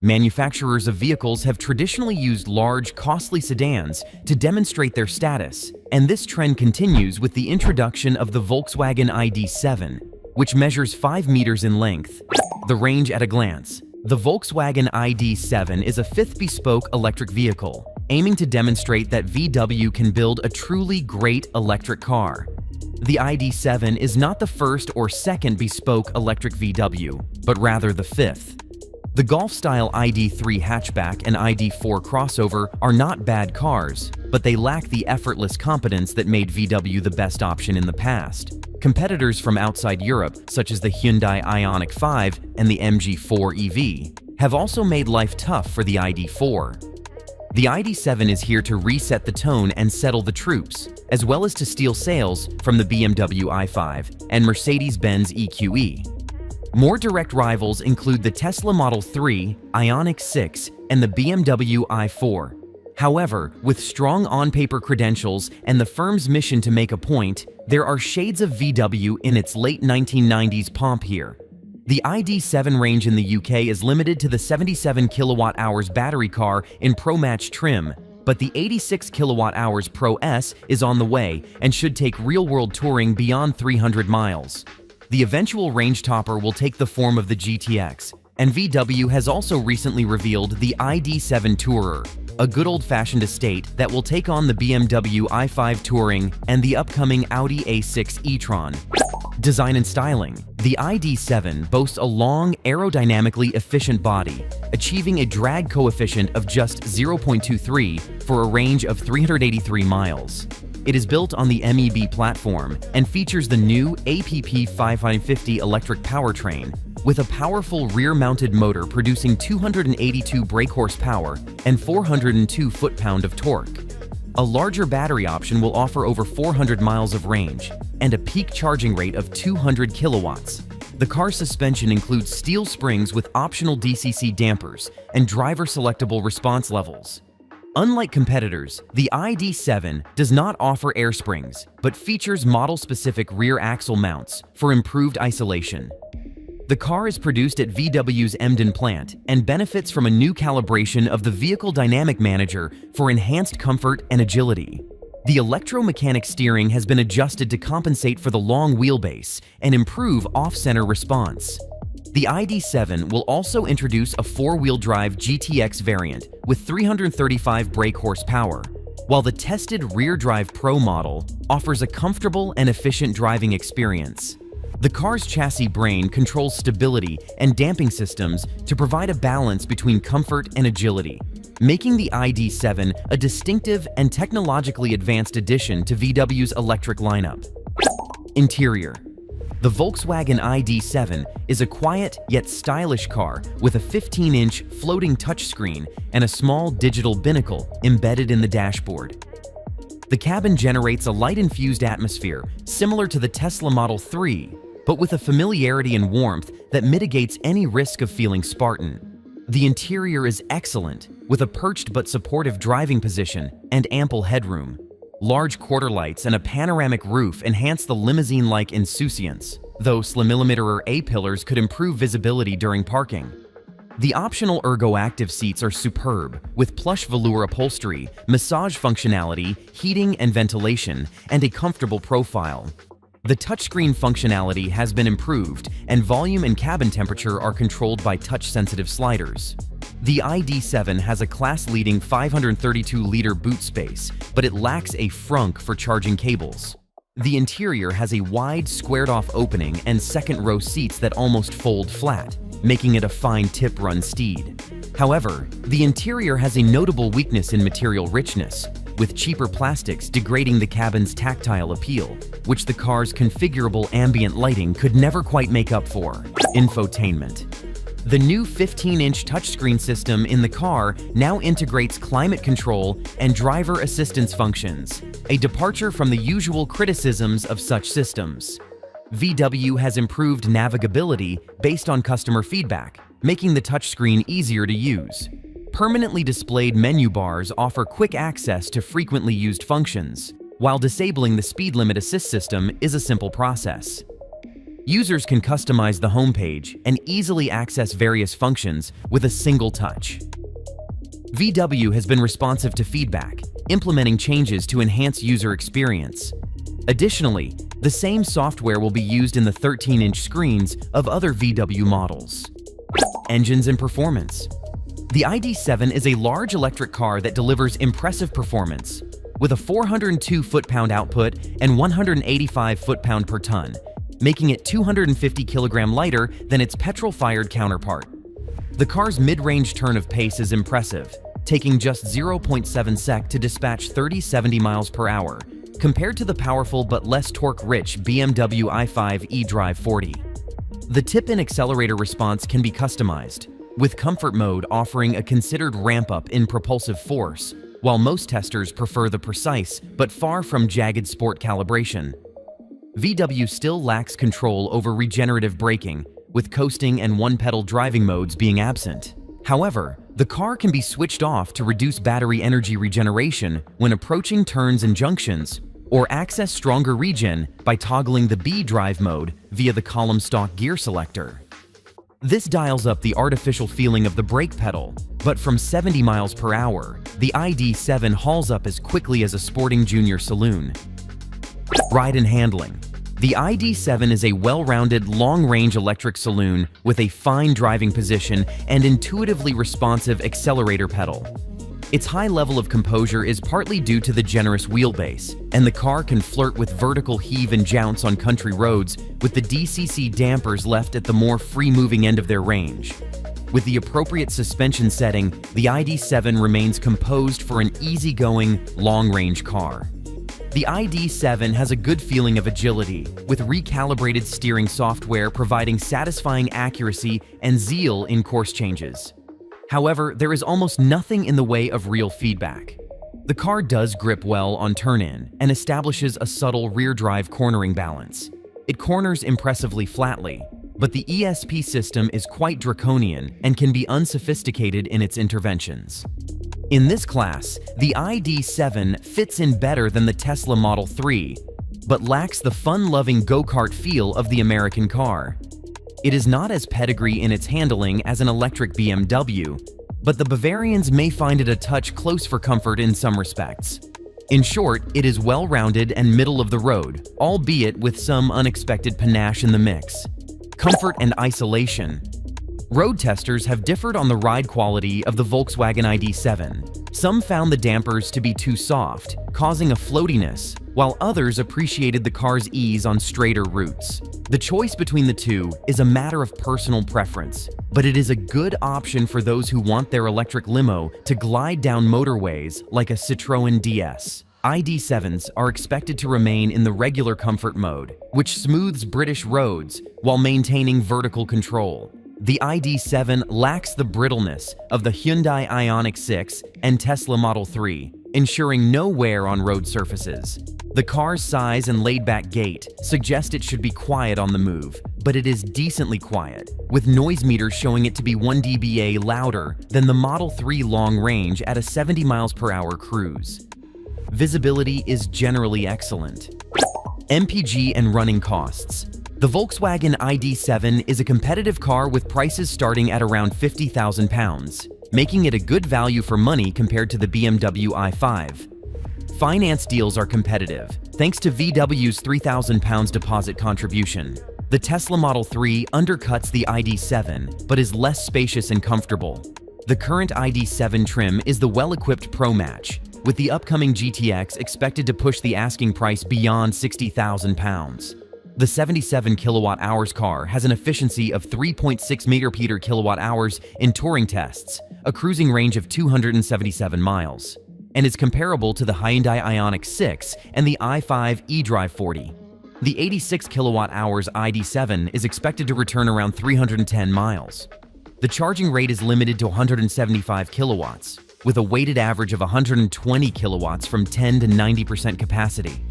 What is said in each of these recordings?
Manufacturers of vehicles have traditionally used large, costly sedans to demonstrate their status, and this trend continues with the introduction of the Volkswagen ID.7, which measures 5 meters in length. The range at a glance. The Volkswagen ID.7 is a fifth bespoke electric vehicle, aiming to demonstrate that VW can build a truly great electric car. The ID.7 is not the first or second bespoke electric VW, but rather the fifth. The Golf-style ID.3 hatchback and ID.4 crossover are not bad cars, but they lack the effortless competence that made VW the best option in the past. Competitors from outside Europe, such as the Hyundai Ioniq 5 and the MG4 EV, have also made life tough for the ID.4. The ID.7 is here to reset the tone and settle the troops, as well as to steal sales from the BMW i5 and Mercedes-Benz EQE. More direct rivals include the Tesla Model 3, Ioniq 6, and the BMW i4. However, with strong on-paper credentials and the firm's mission to make a point, there are shades of VW in its late 1990s pomp here. The ID.7 range in the UK is limited to the 77 kWh battery car in Pro Match trim, but the 86 kWh Pro S is on the way and should take real-world touring beyond 300 miles. The eventual range topper will take the form of the GTX, and VW has also recently revealed the ID.7 Tourer, a good old-fashioned estate that will take on the BMW i5 Touring and the upcoming Audi A6 e-tron. Design and styling. The ID.7 boasts a long, aerodynamically efficient body, achieving a drag coefficient of just 0.23 for a range of 383 miles. It is built on the MEB platform and features the new APP 550 electric powertrain, with a powerful rear-mounted motor producing 282 brake horsepower and 402 foot-pound of torque. A larger battery option will offer over 400 miles of range and a peak charging rate of 200 kilowatts. The car's suspension includes steel springs with optional DCC dampers and driver-selectable response levels. Unlike competitors, the ID.7 does not offer air springs, but features model-specific rear axle mounts for improved isolation. The car is produced at VW's Emden plant and benefits from a new calibration of the Vehicle Dynamic Manager for enhanced comfort and agility. The electromechanic steering has been adjusted to compensate for the long wheelbase and improve off-center response. The ID.7 will also introduce a four-wheel drive GTX variant with 335 brake horsepower, while the tested rear-drive Pro model offers a comfortable and efficient driving experience. The car's chassis brain controls stability and damping systems to provide a balance between comfort and agility, making the ID.7 a distinctive and technologically advanced addition to VW's electric lineup. Interior. The Volkswagen ID.7 is a quiet yet stylish car with a 15-inch floating touchscreen and a small digital binnacle embedded in the dashboard. The cabin generates a light-infused atmosphere similar to the Tesla Model 3, but with a familiarity and warmth that mitigates any risk of feeling Spartan. The interior is excellent, with a perched but supportive driving position and ample headroom. Large quarter lights and a panoramic roof enhance the limousine-like insouciance, though slim-millimeter A-pillars could improve visibility during parking. The optional ergo-active seats are superb, with plush velour upholstery, massage functionality, heating and ventilation, and a comfortable profile. The touchscreen functionality has been improved, and volume and cabin temperature are controlled by touch-sensitive sliders. The ID.7 has a class-leading 532-liter boot space, but it lacks a frunk for charging cables. The interior has a wide, squared-off opening and second-row seats that almost fold flat, making it a fine tip-run steed. However, the interior has a notable weakness in material richness, with cheaper plastics degrading the cabin's tactile appeal, which the car's configurable ambient lighting could never quite make up for. Infotainment. The new 15-inch touchscreen system in the car now integrates climate control and driver assistance functions, a departure from the usual criticisms of such systems. VW has improved navigability based on customer feedback, making the touchscreen easier to use. Permanently displayed menu bars offer quick access to frequently used functions, while disabling the speed limit assist system is a simple process. Users can customize the homepage and easily access various functions with a single touch. VW has been responsive to feedback, implementing changes to enhance user experience. Additionally, the same software will be used in the 13-inch screens of other VW models. Engines and performance. The ID.7 is a large electric car that delivers impressive performance. With a 402 foot-pound output and 185 foot-pound per ton, making it 250 kilogram lighter than its petrol-fired counterpart. The car's mid-range turn of pace is impressive, taking just 0.7 sec to dispatch 30-70 miles per hour, compared to the powerful but less torque-rich BMW i5 eDrive 40. The tip-in accelerator response can be customized, with Comfort Mode offering a considered ramp-up in propulsive force, while most testers prefer the precise but far from jagged sport calibration. VW still lacks control over regenerative braking, with coasting and one-pedal driving modes being absent. However, the car can be switched off to reduce battery energy regeneration when approaching turns and junctions, or access stronger regen by toggling the B drive mode via the column stalk gear selector. This dials up the artificial feeling of the brake pedal, but from 70 miles per hour, the ID.7 hauls up as quickly as a sporting junior saloon. Ride and handling. The ID.7 is a well-rounded, long-range electric saloon with a fine driving position and intuitively responsive accelerator pedal. Its high level of composure is partly due to the generous wheelbase, and the car can flirt with vertical heave and jounce on country roads with the DCC dampers left at the more free-moving end of their range. With the appropriate suspension setting, the ID.7 remains composed for an easygoing, long-range car. The ID.7 has a good feeling of agility, with recalibrated steering software providing satisfying accuracy and zeal in course changes. However, there is almost nothing in the way of real feedback. The car does grip well on turn-in and establishes a subtle rear-drive cornering balance. It corners impressively flatly, but the ESP system is quite draconian and can be unsophisticated in its interventions. In this class, the ID.7 fits in better than the Tesla Model 3, but lacks the fun-loving go-kart feel of the American car. It is not as pedigree in its handling as an electric BMW, but the Bavarians may find it a touch close for comfort in some respects. In short, it is well-rounded and middle of the road, albeit with some unexpected panache in the mix. Comfort and isolation. Road testers have differed on the ride quality of the Volkswagen ID.7. Some found the dampers to be too soft, causing a floatiness, while others appreciated the car's ease on straighter routes. The choice between the two is a matter of personal preference, but it is a good option for those who want their electric limo to glide down motorways like a Citroën DS. ID.7s are expected to remain in the regular comfort mode, which smooths British roads while maintaining vertical control. The ID.7 lacks the brittleness of the Hyundai Ioniq 6 and Tesla Model 3, ensuring no wear on road surfaces. The car's size and laid-back gait suggest it should be quiet on the move, but it is decently quiet, with noise meters showing it to be 1 dBA louder than the Model 3 long range at a 70 miles per hour cruise. Visibility is generally excellent. MPG and running costs. The Volkswagen ID.7 is a competitive car with prices starting at around £50,000, making it a good value for money compared to the BMW i5. Finance deals are competitive, thanks to VW's £3,000 deposit contribution. The Tesla Model 3 undercuts the ID.7, but is less spacious and comfortable. The current ID.7 trim is the well-equipped Pro Match, with the upcoming GTX expected to push the asking price beyond £60,000. The 77 kilowatt-hours car has an efficiency of 3.6 meter-Peter kilowatt-hours in touring tests, a cruising range of 277 miles, and is comparable to the Hyundai Ioniq 6 and the i5 eDrive 40. The 86 kilowatt-hours ID.7 is expected to return around 310 miles. The charging rate is limited to 175 kilowatts, with a weighted average of 120 kilowatts from 10 to 90% capacity.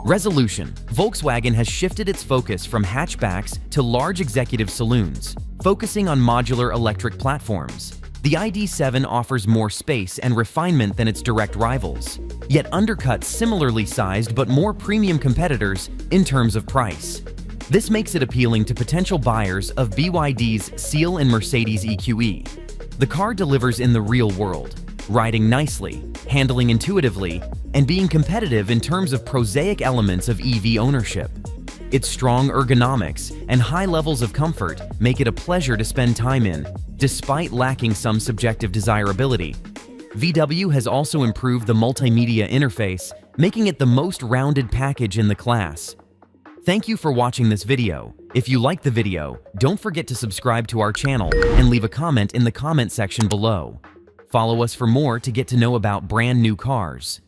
Resolution. Volkswagen has shifted its focus from hatchbacks to large executive saloons, focusing on modular electric platforms. The ID.7 offers more space and refinement than its direct rivals, yet undercuts similarly sized but more premium competitors in terms of price. This makes it appealing to potential buyers of BYD's Seal and Mercedes EQE. The car delivers in the real world, riding nicely, handling intuitively, and being competitive in terms of prosaic elements of EV ownership. Its strong ergonomics and high levels of comfort make it a pleasure to spend time in, despite lacking some subjective desirability. VW has also improved the multimedia interface, making it the most rounded package in the class. Thank you for watching this video. If you liked the video, don't forget to subscribe to our channel and leave a comment in the comment section below. Follow us for more to get to know about brand new cars.